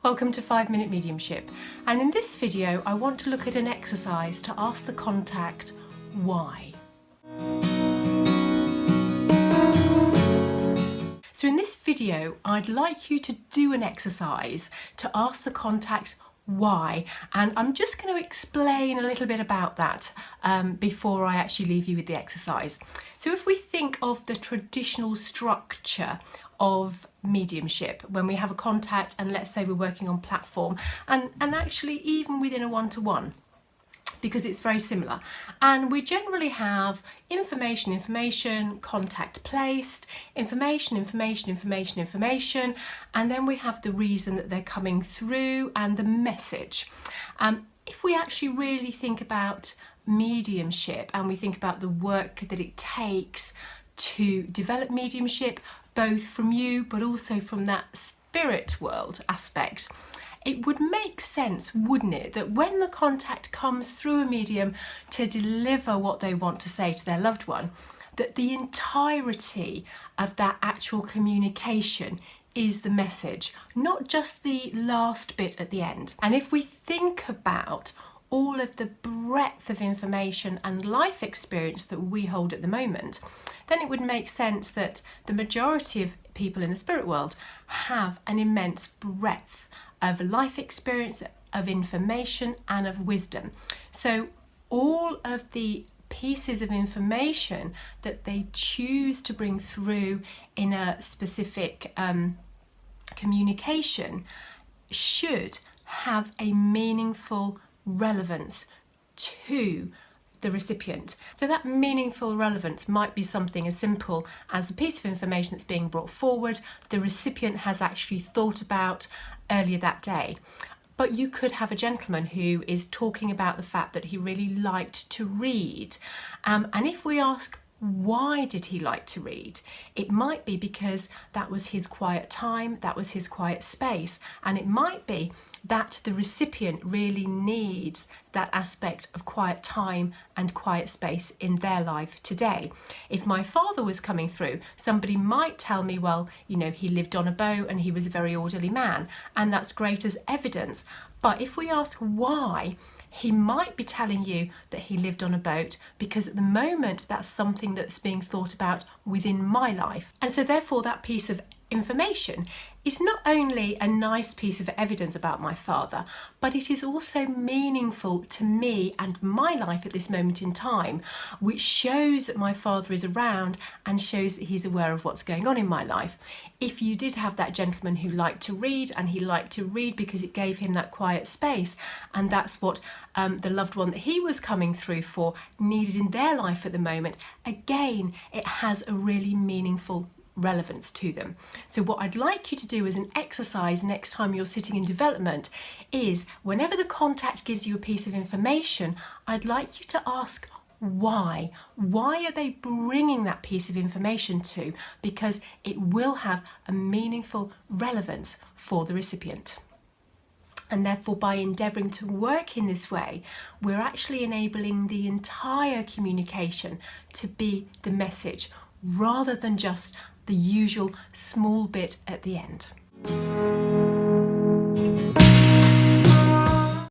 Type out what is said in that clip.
Welcome to 5-Minute Mediumship, and in this video I want to look at an exercise to ask the contact why. So in this video I'd like you to do an exercise to ask the contact why, and I'm just going to explain a little bit about that before I actually leave you with the exercise. So if we think of the traditional structure of mediumship, when we have a contact and let's say we're working on platform and actually even within a one-to-one, because it's very similar, and we generally have information, contact placed, information, and then we have the reason that they're coming through and the message. If we actually really think about mediumship and we think about the work that it takes to develop mediumship, both from you but also from that spirit world aspect, it would make sense, wouldn't it, that when the contact comes through a medium to deliver what they want to say to their loved one, that the entirety of that actual communication is the message, not just the last bit at the end. And if we think about all of the breadth of information and life experience that we hold at the moment, then it would make sense that the majority of people in the spirit world have an immense breadth of life experience, of information and of wisdom. So all of the pieces of information that they choose to bring through in a specific communication should have a meaningful relevance to the recipient. So that meaningful relevance might be something as simple as a piece of information that's being brought forward the recipient has actually thought about earlier that day. But you could have a gentleman who is talking about the fact that he really liked to read, and if we ask why did he like to read, it might be because that was his quiet time, that was his quiet space, and it might be that the recipient really needs that aspect of quiet time and quiet space in their life today. If my father was coming through, somebody might tell me, well, you know, he lived on a boat and he was a very orderly man, and that's great as evidence. But if we ask why, he might be telling you that he lived on a boat because at the moment that's something that's being thought about within my life. And so therefore that piece of information is not only a nice piece of evidence about my father, but it is also meaningful to me and my life at this moment in time, which shows that my father is around and shows that he's aware of what's going on in my life. If you did have that gentleman who liked to read, and he liked to read because it gave him that quiet space, and that's what the loved one that he was coming through for needed in their life at the moment, again, it has a really meaningful relevance to them. So what I'd like you to do as an exercise next time you're sitting in development is, whenever the contact gives you a piece of information, I'd like you to ask why. Why are they bringing that piece of information to? Because it will have a meaningful relevance for the recipient. And therefore, by endeavouring to work in this way, we're actually enabling the entire communication to be the message, rather than just the usual small bit at the end.